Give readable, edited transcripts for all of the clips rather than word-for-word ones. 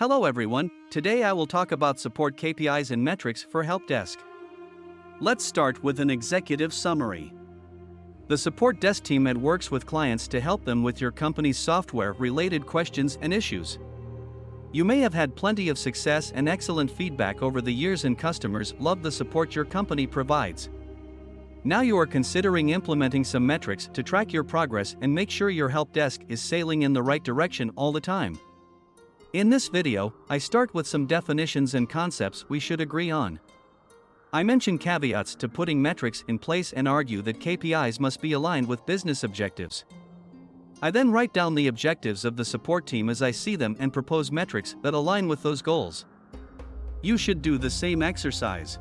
Hello everyone, today I will talk about support KPIs and metrics for helpdesk. Let's start with an executive summary. The support desk team works with clients to help them with your company's software-related questions and issues. You may have had plenty of success and excellent feedback over the years, and customers love the support your company provides. Now you are considering implementing some metrics to track your progress and make sure your help desk is sailing in the right direction all the time. In this video, I start with some definitions and concepts we should agree on. I mention caveats to putting metrics in place and argue that KPIs must be aligned with business objectives. I then write down the objectives of the support team as I see them and propose metrics that align with those goals. You should do the same exercise.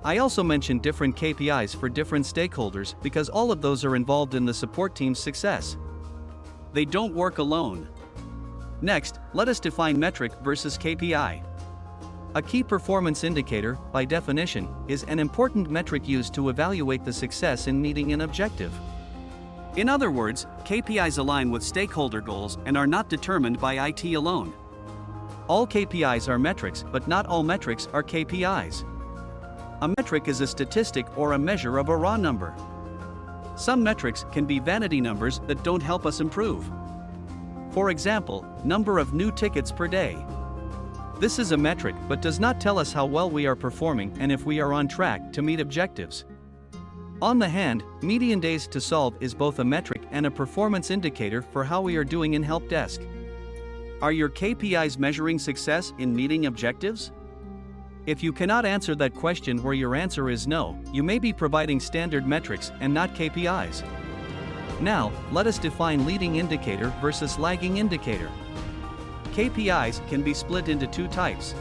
I also mention different KPIs for different stakeholders because all of those are involved in the support team's success. They don't work alone. Next, let us define metric versus KPI. A key performance indicator, by definition, is an important metric used to evaluate the success in meeting an objective. In other words, KPIs align with stakeholder goals and are not determined by IT alone. All KPIs are metrics, but not all metrics are KPIs. A metric is a statistic or a measure of a raw number. Some metrics can be vanity numbers that don't help us improve. For example, number of new tickets per day. This is a metric but does not tell us how well we are performing and if we are on track to meet objectives. On the hand, median days to solve is both a metric and a performance indicator for how we are doing in help desk. Are your KPIs measuring success in meeting objectives? If you cannot answer that question or your answer is no, you may be providing standard metrics and not KPIs. Now, let us define leading indicator versus lagging indicator. KPIs can be split into two types.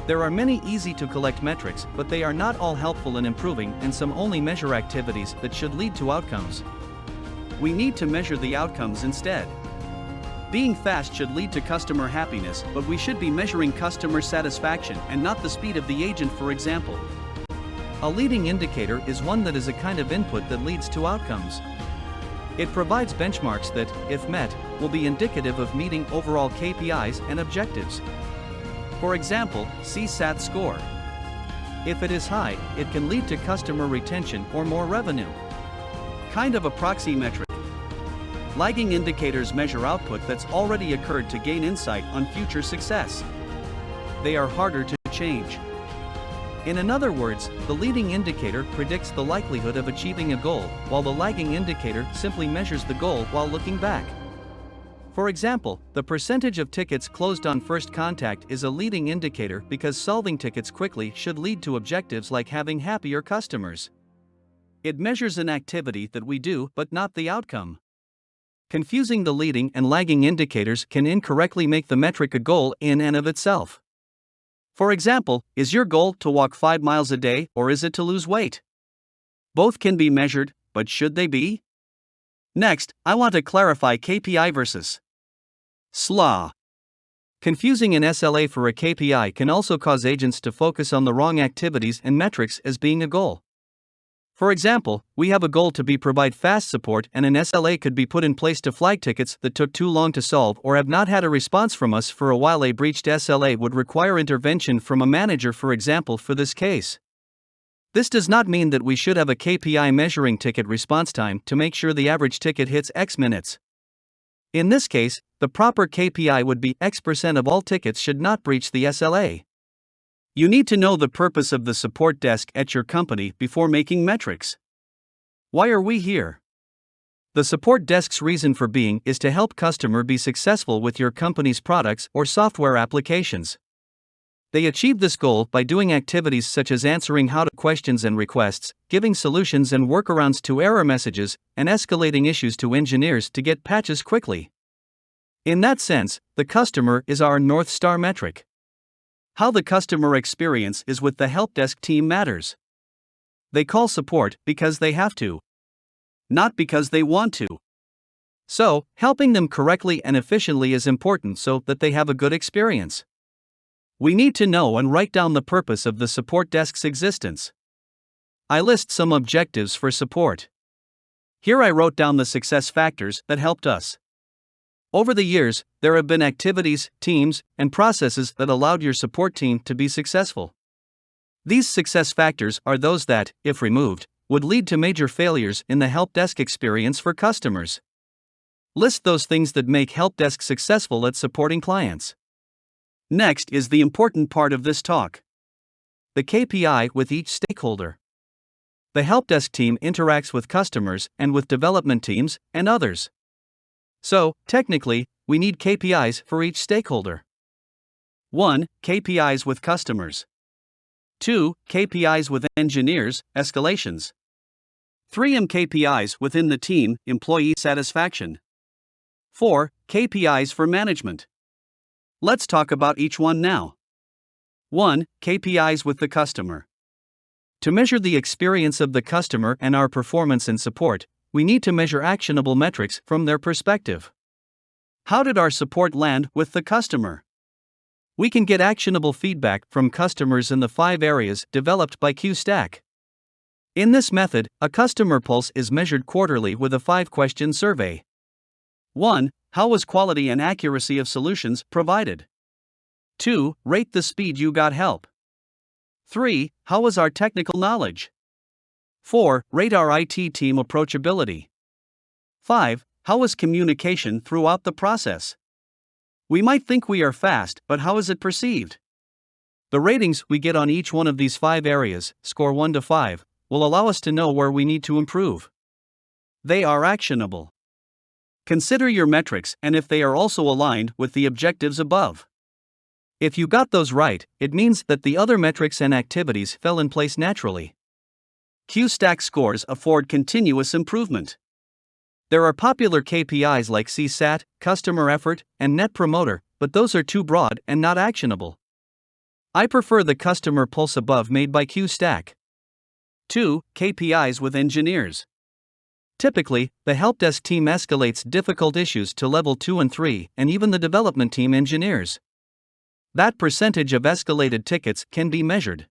There are many easy-to-collect metrics, but they are not all helpful in improving, and some only measure activities that should lead to outcomes. We need to measure the outcomes instead. Being fast should lead to customer happiness, but we should be measuring customer satisfaction and not the speed of the agent, for example. A leading indicator is one that is a kind of input that leads to outcomes. It provides benchmarks that, if met, will be indicative of meeting overall KPIs and objectives. For example, CSAT score. If it is high, it can lead to customer retention or more revenue. Kind of a proxy metric. Lagging indicators measure output that's already occurred to gain insight on future success. They are harder to change. In other words, the leading indicator predicts the likelihood of achieving a goal, while the lagging indicator simply measures the goal while looking back. For example, the percentage of tickets closed on first contact is a leading indicator because solving tickets quickly should lead to objectives like having happier customers. It measures an activity that we do but not the outcome. Confusing the leading and lagging indicators can incorrectly make the metric a goal in and of itself. For example, is your goal to walk 5 miles a day or is it to lose weight? Both can be measured, but should they be? Next, I want to clarify KPI versus SLA. Confusing an SLA for a KPI can also cause agents to focus on the wrong activities and metrics as being a goal. For example, we have a goal to provide fast support, and an SLA could be put in place to flag tickets that took too long to solve or have not had a response from us for a while. A breached SLA would require intervention from a manager, for example, for this case. This does not mean that we should have a KPI measuring ticket response time to make sure the average ticket hits X minutes. In this case, the proper KPI would be X% of all tickets should not breach the SLA. You need to know the purpose of the support desk at your company before making metrics. Why are we here? The support desk's reason for being is to help customer be successful with your company's products or software applications. They achieve this goal by doing activities such as answering how-to questions and requests, giving solutions and workarounds to error messages, and escalating issues to engineers to get patches quickly. In that sense, the customer is our North Star metric. How the customer experience is with the helpdesk team matters. They call support because they have to, not because they want to. So, helping them correctly and efficiently is important so that they have a good experience. We need to know and write down the purpose of the support desk's existence. I list some objectives for support. Here I wrote down the success factors that helped us. Over the years, there have been activities, teams, and processes that allowed your support team to be successful. These success factors are those that, if removed, would lead to major failures in the help desk experience for customers. List those things that make help desk successful at supporting clients. Next is the important part of this talk: the KPI with each stakeholder. The help desk team interacts with customers and with development teams and others. So, technically, we need KPIs for each stakeholder. 1. KPIs with customers. 2. KPIs with engineers, escalations. 3. KPIs within the team, employee satisfaction. 4. KPIs for management. Let's talk about each one now. 1. KPIs with the customer. To measure the experience of the customer and our performance in support, we need to measure actionable metrics from their perspective. How did our support land with the customer? We can get actionable feedback from customers in the 5 areas developed by QStack. In this method, a customer pulse is measured quarterly with a 5-question survey. 1. How was quality and accuracy of solutions provided? 2. Rate the speed you got help. 3. How was our technical knowledge? 4. Rate our IT team approachability. 5. How was communication throughout the process? We might think we are fast, but how is it perceived? The ratings we get on each one of these 5 areas, score 1 to 5, will allow us to know where we need to improve. They are actionable. Consider your metrics and if they are also aligned with the objectives above. If you got those right, it means that the other metrics and activities fell in place naturally. QStack scores afford continuous improvement. There are popular KPIs like CSAT, customer effort, and Net Promoter, but those are too broad and not actionable. I prefer the customer pulse above made by QStack. 2. KPIs with engineers. Typically, the helpdesk team escalates difficult issues to level 2 and 3, and even the development team engineers. That percentage of escalated tickets can be measured.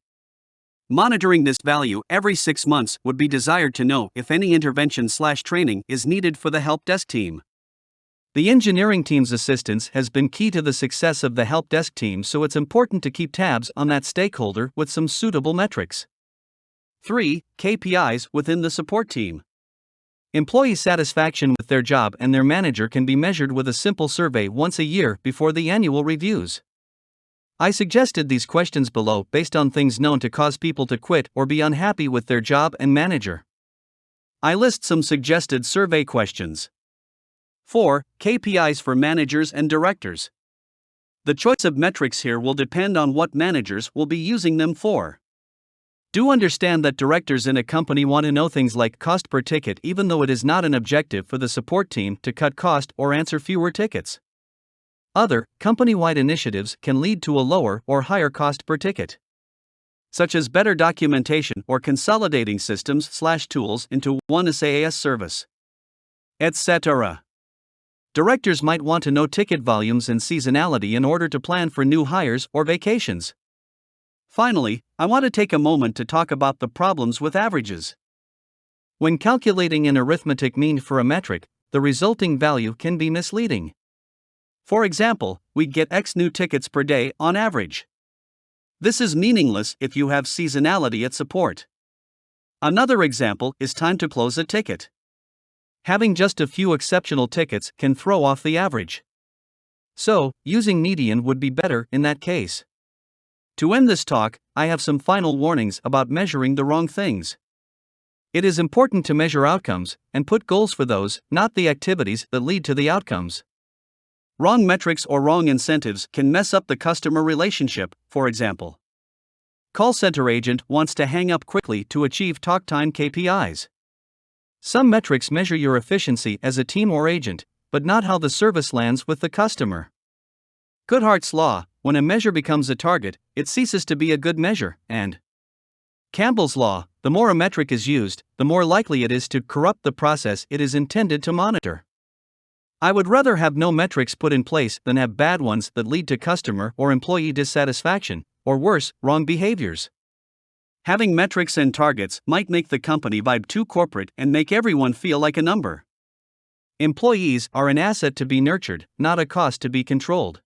Monitoring this value every 6 months would be desired to know if any intervention/training is needed for the helpdesk team. The engineering team's assistance has been key to the success of the helpdesk team, so it's important to keep tabs on that stakeholder with some suitable metrics. 3. KPIs within the support team. Employee satisfaction with their job and their manager can be measured with a simple survey once a year before the annual reviews. I suggested these questions below based on things known to cause people to quit or be unhappy with their job and manager. I list some suggested survey questions. 4. KPIs for managers and directors. The choice of metrics here will depend on what managers will be using them for. Do understand that directors in a company want to know things like cost per ticket, even though it is not an objective for the support team to cut cost or answer fewer tickets. Other, company-wide initiatives can lead to a lower or higher cost per ticket, such as better documentation or consolidating systems/tools into one SaaS service, etc. Directors might want to know ticket volumes and seasonality in order to plan for new hires or vacations. Finally, I want to take a moment to talk about the problems with averages. When calculating an arithmetic mean for a metric, the resulting value can be misleading. For example, we get X new tickets per day on average. This is meaningless if you have seasonality at support. Another example is time to close a ticket. Having just a few exceptional tickets can throw off the average. So, using median would be better in that case. To end this talk, I have some final warnings about measuring the wrong things. It is important to measure outcomes and put goals for those, not the activities that lead to the outcomes. Wrong metrics or wrong incentives can mess up the customer relationship. For example, call center agent wants to hang up quickly to achieve talk time KPIs. Some metrics measure your efficiency as a team or agent, but not how the service lands with the customer. Goodhart's law: when a measure becomes a target, it ceases to be a good measure, and Campbell's law: the more a metric is used, the more likely it is to corrupt the process it is intended to monitor. I would rather have no metrics put in place than have bad ones that lead to customer or employee dissatisfaction, or worse, wrong behaviors. Having metrics and targets might make the company vibe too corporate and make everyone feel like a number. Employees are an asset to be nurtured, not a cost to be controlled.